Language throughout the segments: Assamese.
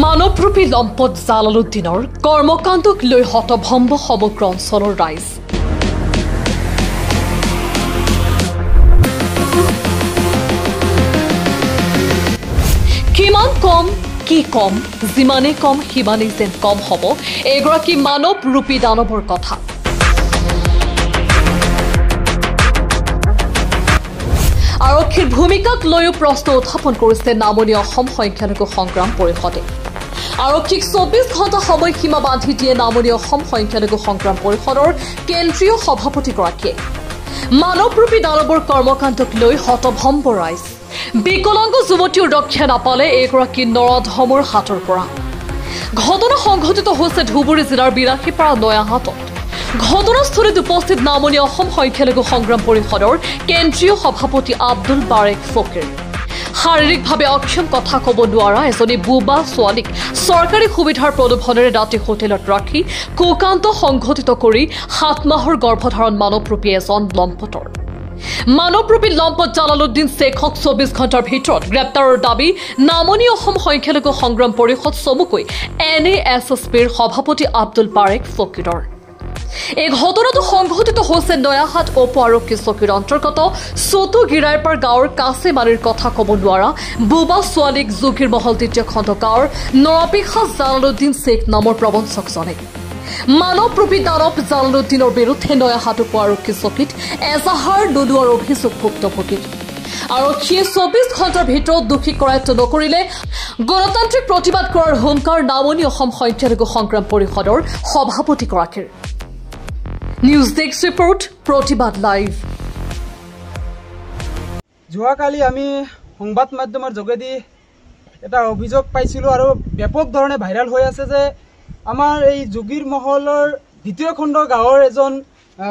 মানৱৰূপী লম্পট জালালুদ্দিনৰ কৰ্মকাণ্ডক লৈ হতভম্ব সমগ্ৰ অঞ্চলৰ ৰাইজ। কিমান কম কি কম, যিমানেই কম সিমানেই যেন কম হ'ব এগৰাকী মানৱৰূপী দানৱৰ কথা। আৰক্ষীৰ ভূমিকাক লৈও প্ৰশ্ন উত্থাপন কৰিছে নামনি অসম সংখ্যালঘু সংগ্ৰাম পৰিষদে। আৰক্ষীক 24 ঘণ্টা সময়সীমা বান্ধি দিয়ে নামনি অসম সংখ্যালঘু সংগ্ৰাম পৰিষদৰ কেন্দ্ৰীয় সভাপতিগৰাকীয়ে। মানৱৰূপী দানৱৰ কৰ্মকাণ্ডক লৈ হতভম্ব ৰাইজ। বিকলাংগ যুৱতীৰ ৰক্ষা নাপালে এগৰাকী নৰধমৰ হাতৰ পৰা। ঘটনা সংঘটিত হৈছে ধুবুৰী জিলাৰ বিলাসীপাৰা নয়াহাটত। ঘটনাস্থলীত উপস্থিত নামনি অসম সংখ্যালঘু সংগ্ৰাম পৰিষদৰ কেন্দ্ৰীয় সভাপতি আব্দুল বাৰেক ফকিৰ। শাৰীৰিকভাৱে অক্ষম কথা ক'ব নোৱাৰা এজনী বুবা ছোৱালীক চৰকাৰী সুবিধাৰ প্ৰলোভনেৰে ৰাতি হোটেলত ৰাখি কুকান্ত সংঘটিত কৰি 7 মাহৰ গৰ্ভধাৰণ মানৱৰূপী এজন লম্পটৰ। মানৱৰূপী লম্পট জালালুদ্দিন শ্বেখক 24 ঘণ্টাৰ ভিতৰত গ্ৰেপ্তাৰৰ দাবী নামনি অসম সংখ্যালঘু সংগ্ৰাম পৰিষদ চমুকৈ NASSPৰ সভাপতি আব্দুল বাৰেক ফকিৰৰ। এই ঘটনাটো সংঘটিত হৈছে নয়াহাট উপ আৰক্ষী চকীৰ অন্তৰ্গত চতু গিৰাইপাৰ গাঁৱৰ কাছেমাৰীৰ কথা ক'ব নোৱাৰা বুবা ছোৱালীক যোগীৰ মহল দ্বিতীয় খণ্ড গাঁৱৰ নৰপিখা জালালুদ্দিন শ্বেখ নামৰ প্ৰবঞ্চকজনে। মানৱৰূপী দানৱ জালালুদ্দিনৰ বিৰুদ্ধে নয়াহাট উপ আৰক্ষী চকীত এজাহাৰ নোলোৱাৰ অভিযোগ ভুক্তভোগীৰ। আৰক্ষীয়ে 24 ঘণ্টাৰ ভিতৰত দোষী কৰায়ত্ব নকৰিলে গণতান্ত্ৰিক প্ৰতিবাদ কৰাৰ হুংকাৰ নামনি অসম সংখ্যালঘু সংগ্ৰাম পৰিষদৰ সভাপতিগৰাকীৰ। নিউজ ডেস্ক ৰিপোৰ্ট, প্ৰতিবাদ লাইভ। যোৱাকালি আমি সংবাদ মাধ্যমৰ যোগেদি এটা অভিযোগ পাইছিলোঁ আৰু ব্যাপক ধৰণে ভাইৰাল হৈ আছে যে আমাৰ এই যোগীৰ মহলৰ দ্বিতীয় খণ্ড গাঁৱৰ এজন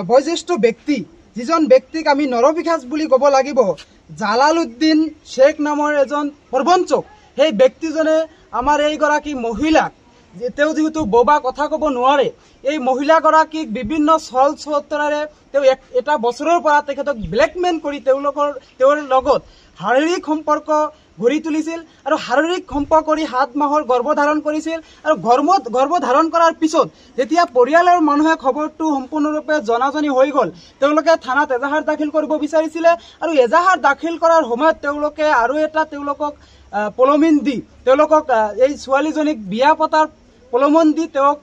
বয়োজ্যেষ্ঠ ব্যক্তি, যিজন ব্যক্তিক আমি নৰপিখাজ বুলি ক'ব লাগিব, জালালুদ্দিন শ্বেখ নামৰ এজন প্ৰবঞ্চক, সেই ব্যক্তিজনে আমাৰ এইগৰাকী মহিলাক, তেওঁ যিহেতু বোবা কথা ক'ব নোৱাৰে, এই মহিলাগৰাকীক বিভিন্ন ছল ছতৰাৰে তেওঁ এটা বছৰৰ পৰা তেখেতক ব্লেকমেইল কৰি তেওঁৰ লগত শাৰীৰিক সম্পৰ্ক গঢ়ি তুলিছিল আৰু শাৰীৰিক সম্পৰ্ক কৰি 7 মাহৰ গৰ্ভধাৰণ কৰিছিল। আৰু গৰ্ভধাৰণ কৰাৰ পিছত যেতিয়া পৰিয়ালৰ মানুহে খবৰটো সম্পূৰ্ণৰূপে জনাজনি হৈ গ'ল, তেওঁলোকে থানাত এজাহাৰ দাখিল কৰিব বিচাৰিছিলে আৰু এজাহাৰ দাখিল কৰাৰ সময়ত তেওঁলোকে আৰু এটা তেওঁলোকক প্ৰলোভন দি তেওঁলোকক এই ছোৱালীজনীক বিয়া পতাৰ প্ৰলোভন দি তেওঁক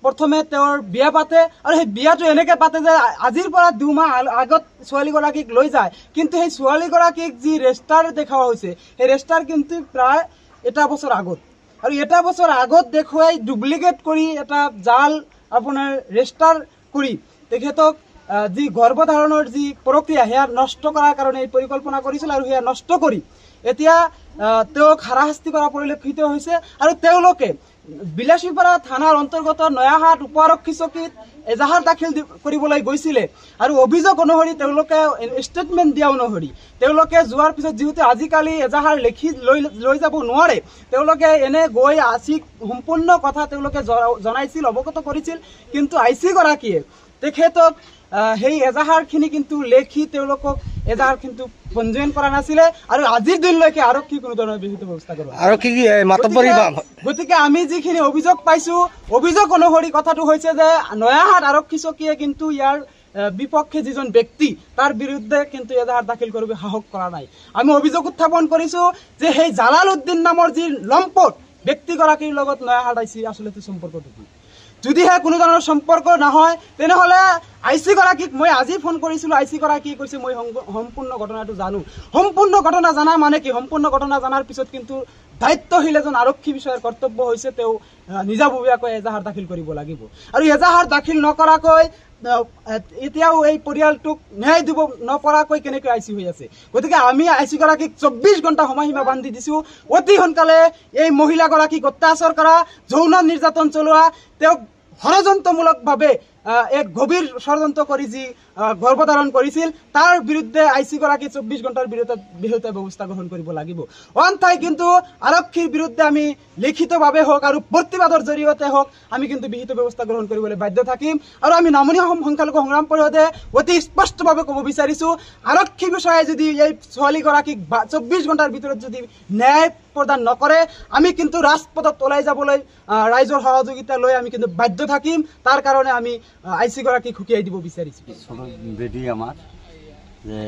প্ৰথমে তেওঁৰ বিয়া পাতে আৰু সেই বিয়াটো এনেকে পাতে যে আজিৰ পৰা 2 মাহ আগত ছোৱালীগৰাকীক লৈ যায়, কিন্তু সেই ছোৱালীগৰাকীক যি ৰেজিষ্টাৰ দেখুওৱা হৈছে সেই ৰেজিষ্টাৰ কিন্তু প্ৰায় 1 বছৰ আগত, আৰু 1 বছৰ আগত দেখুৱাই ডুপ্লিকেট কৰি এটা জাল আপোনাৰ ৰেজিষ্টাৰ কৰি তেখেতক যি গৰ্ভধাৰণৰ যি প্ৰক্ৰিয়া সেয়া নষ্ট কৰাৰ কাৰণে এই পৰিকল্পনা কৰিছিল আৰু সেয়া নষ্ট কৰি এতিয়া তেওঁক হাৰাশাস্তি কৰা পৰিলক্ষিত হৈছে। আৰু তেওঁলোকে বিলাসীপাৰা থানাৰ অন্তৰ্গত নয়াহাট উপ আৰক্ষী চকীত এজাহাৰ দাখিল কৰিবলৈ গৈছিলে আৰু অভিযোগ অনুসৰি তেওঁলোকে ষ্টেটমেণ্ট দিয়া অনুসৰি তেওঁলোকে যোৱাৰ পিছত যিহেতু আজিকালি এজাহাৰ লিখি লৈ যাব নোৱাৰে, তেওঁলোকে এনে গৈ আইচিক সম্পূৰ্ণ কথা তেওঁলোকে জনাইছিল, অৱগত কৰিছিল, কিন্তু আইচিগৰাকীয়ে তেখেতক সেই এজাহাৰখিনি কিন্তু লেখি তেওঁলোকক এজাহাৰ কিন্তু পঞ্জীয়ন কৰা নাছিলে আৰু আজিৰ দিনলৈকে আৰক্ষী কোনো ধৰণৰ বিহিত ব্যৱস্থা কৰা। গতিকে আমি যিখিনি অভিযোগ পাইছো, অভিযোগ অনুসৰি কথাটো হৈছে যে নয়াহাট আৰক্ষী চকীয়ে কিন্তু ইয়াৰ বিপক্ষে যিজন ব্যক্তি তাৰ বিৰুদ্ধে কিন্তু এজাহাৰ দাখিল কৰিব সাহস কৰা নাই। আমি অভিযোগ উত্থাপন কৰিছো যে সেই জালালুদ্দিন নামৰ যি লম্পট ব্যক্তিগৰাকীৰ লগত নয়াহাট আইচি আচলতে সম্পৰ্কটো কি। যদিহে কোনো ধৰণৰ সম্পৰ্ক নহয় তেনেহ'লে আইচিগৰাকীক মই আজি ফোন কৰিছিলোঁ, আইচিগৰাকীয়ে কৈছে মই সম্পূৰ্ণ ঘটনাটো জানো। সম্পূৰ্ণ ঘটনা জানা মানে কি? সম্পূৰ্ণ ঘটনা জনাৰ পিছত কিন্তু দায়িত্বশীল এজন আৰক্ষী বিষয়াৰ কৰ্তব্য হৈছে তেওঁ নিজাববীয়াকৈ এজাহাৰ দাখিল কৰিব লাগিব। আৰু এজাহাৰ দাখিল নকৰাকৈ এতিয়াও এই পৰিয়ালটোক ন্যায় দিব নপৰাকৈ কেনেকৈ আইচি হৈ আছে। গতিকে আমি আইচিগৰাকীক 24 ঘণ্টা সময়সীমা বান্ধি দিছোঁ, অতি সোনকালে এই মহিলাগৰাকীক অত্যাচাৰ কৰা, যৌন নিৰ্যাতন চলোৱা, তেওঁক ষড়যন্ত্ৰমূলকভাৱে এক গভীৰ ষড়যন্ত্ৰ কৰি যি গৰ্ভধাৰণ কৰিছিল তাৰ বিৰুদ্ধে আইচি গৰাকী 24 ঘণ্টাৰ বিৰুদ্ধে ব্যৱস্থা গ্ৰহণ কৰিব লাগিব। অন্যথাই কিন্তু আৰক্ষীৰ বিৰুদ্ধে আমি লিখিতভাৱে হওক আৰু প্ৰতিবাদৰ জৰিয়তে হওক আমি কিন্তু বিহিত ব্যৱস্থা গ্ৰহণ কৰিবলৈ বাধ্য থাকিম। আৰু আমি নামনি অসম সংখ্যালঘু সংগ্ৰাম পৰিষদে অতি স্পষ্টভাৱে ক'ব বিচাৰিছো, আৰক্ষী বিষয়াই যদি এই ছোৱালীগৰাকীক 24 ঘণ্টাৰ ভিতৰত যদি ন্যায় প্ৰদান নকৰে আমি কিন্তু ৰাজপথত ওলাই যাবলৈ ৰাইজৰ সহযোগিতা লৈ আমি কিন্তু বাধ্য থাকিম। তাৰ কাৰণে আমি আইচি গৰাকীক হুকিয়াই দিব বিচাৰিছো। ছোট বেটি আমার যে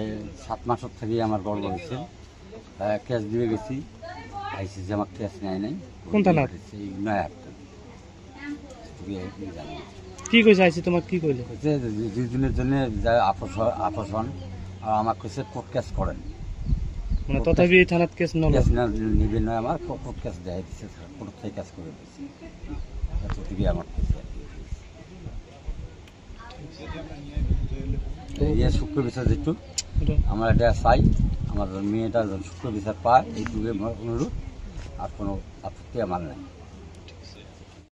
7 মাসের থেকে আমার গর্ব হয়েছে, কেস দিয়ে গেছি, আইসি যে আমার কেস নেয় নাই। কোন থানার? নয়া কি কইছে আইসি তোমাক? কি কইলে? দুদিনের জন্য আপসন আর আমার কইছে কোর্ট কেস করেন, মানে তথাপি থানাত কেস নিবে নয়, আমার কোর্ট কেস দেয় দিচ্ছে, কোর্ট থেকে কেস করে দিচ্ছে। এতটুকুই আমার শুক্র বিচার যেটু আমরা এটা চাই, আমার মেয়েটা শুক্র বিচার পায়, এইটুকু অনুরোধ, আর কোনো আপত্তি আমার নাই।